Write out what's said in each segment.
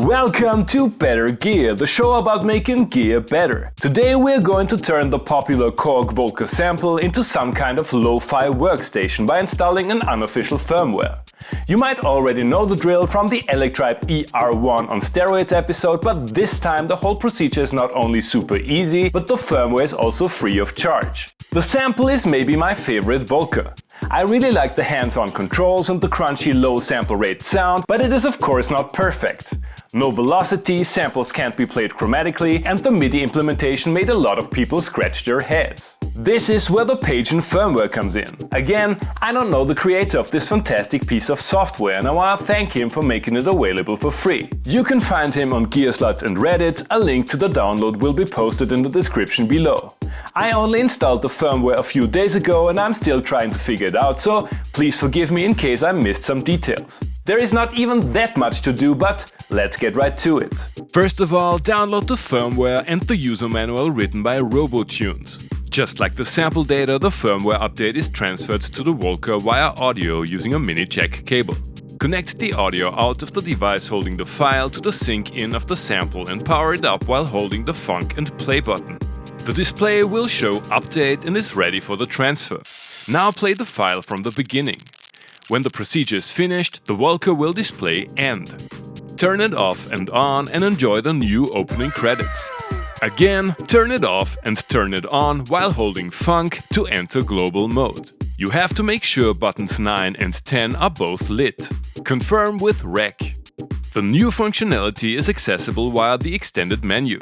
Welcome to Better Gear, the show about making gear better. Today we're going to turn the popular Korg Volca Sample into some kind of lo-fi workstation by installing an unofficial firmware. You might already know the drill from the Electribe ER1 on steroids episode, but this time the whole procedure is not only super easy, but the firmware is also free of charge. The sample is maybe my favorite Volca. I really like the hands-on controls and the crunchy low sample rate sound, but it is of course not perfect. No velocity, samples can't be played chromatically, and the MIDI implementation made a lot of people scratch their heads. This is where the Pajen Firmware comes in. Again, I don't know the creator of this fantastic piece of software, and I want to thank him for making it available for free. You can find him on Gearsluts and Reddit. A link to the download will be posted in the description below. I only installed the firmware a few days ago and I'm still trying to figure it out, so please forgive me in case I missed some details. There is not even that much to do, but let's get right to it. First of all, download the firmware and the user manual written by RoboTunes. Just like the sample data, the firmware update is transferred to the Volca via audio using a mini jack cable. Connect the audio out of the device holding the file to the sync in of the sample and power it up while holding the funk and play button. The display will show update and is ready for the transfer. Now play the file from the beginning. When the procedure is finished, the Volca will display end. Turn it off and on and enjoy the new opening credits. Again, turn it off and turn it on while holding funk to enter global mode. You have to make sure buttons 9 and 10 are both lit. Confirm with rec. The new functionality is accessible via the extended menu.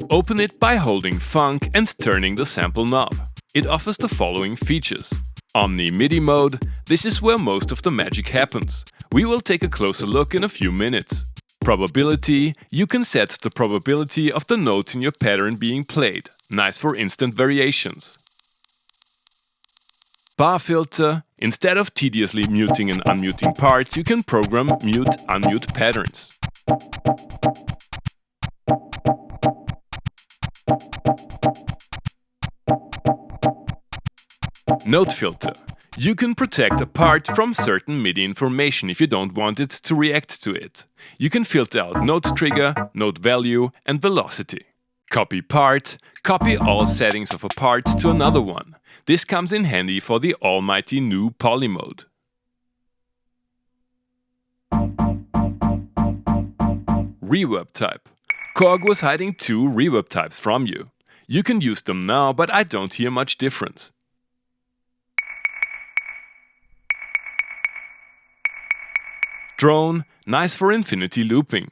Open it by holding funk and turning the sample knob. It offers the following features. Omni MIDI mode, this is where most of the magic happens. We will take a closer look in a few minutes. Probability, you can set the probability of the notes in your pattern being played. Nice for instant variations. Bar filter, instead of tediously muting and unmuting parts, you can program mute-unmute patterns. Note filter. You can protect a part from certain MIDI information if you don't want it to react to it. You can filter out note trigger, note value and velocity. Copy part. Copy all settings of a part to another one. This comes in handy for the almighty new poly mode. Reverb type. Korg was hiding 2 reverb types from you. You can use them now, but I don't hear much difference. Drone, nice for infinity looping.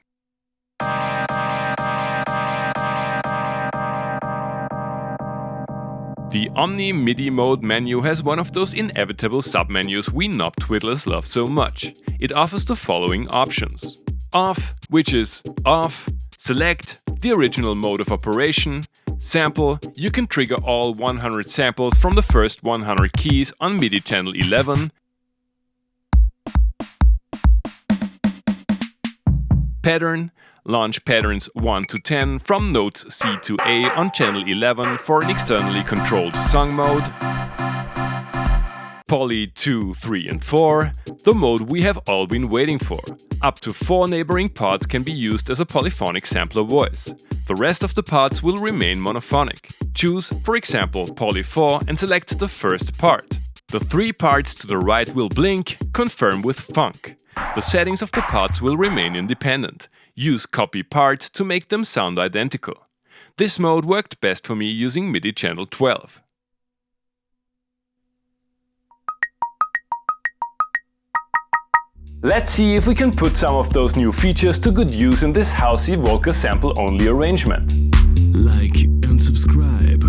The Omni MIDI mode menu has one of those inevitable submenus we knob twiddlers love so much. It offers the following options. Off, which is off. Select, the original mode of operation. Sample, you can trigger all 100 samples from the first 100 keys on MIDI channel 11. Pattern, launch patterns 1 to 10 from notes C to A on channel 11 for an externally controlled song mode. Poly 2, 3 and 4, the mode we have all been waiting for. Up to 4 neighboring parts can be used as a polyphonic sampler voice. The rest of the parts will remain monophonic. Choose, for example, Poly 4 and select the first part. The 3 parts to the right will blink, confirm with funk. The settings of the parts will remain independent. Use copy part to make them sound identical. This mode worked best for me using MIDI channel 12. Let's see if we can put some of those new features to good use in this housey Volca sample only arrangement. Like and subscribe.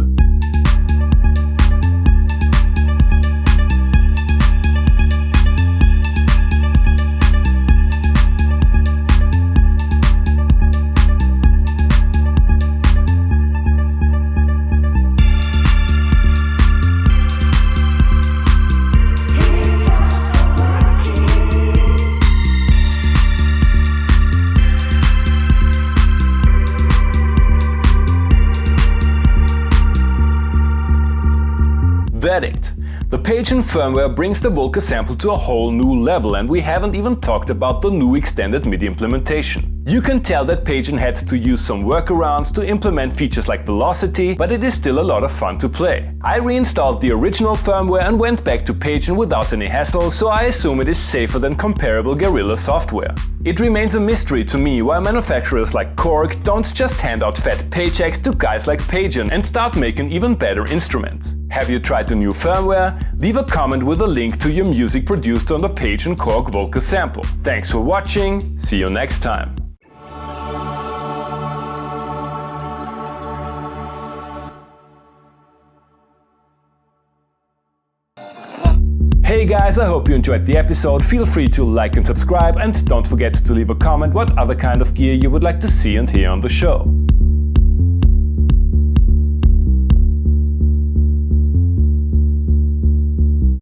Verdict: the Pajen firmware brings the Volca sample to a whole new level, and we haven't even talked about the new extended MIDI implementation. You can tell that Pajen had to use some workarounds to implement features like velocity, but it is still a lot of fun to play. I reinstalled the original firmware and went back to Pajen without any hassle, so I assume it is safer than comparable guerrilla software. It remains a mystery to me why manufacturers like Korg don't just hand out fat paychecks to guys like Pajen and start making even better instruments. Have you tried the new firmware? Leave a comment with a link to your music produced on the Pajen Korg Volca Sample. Thanks for watching, see you next time. Hey guys, I hope you enjoyed the episode. Feel free to like and subscribe, and don't forget to leave a comment what other kind of gear you would like to see and hear on the show.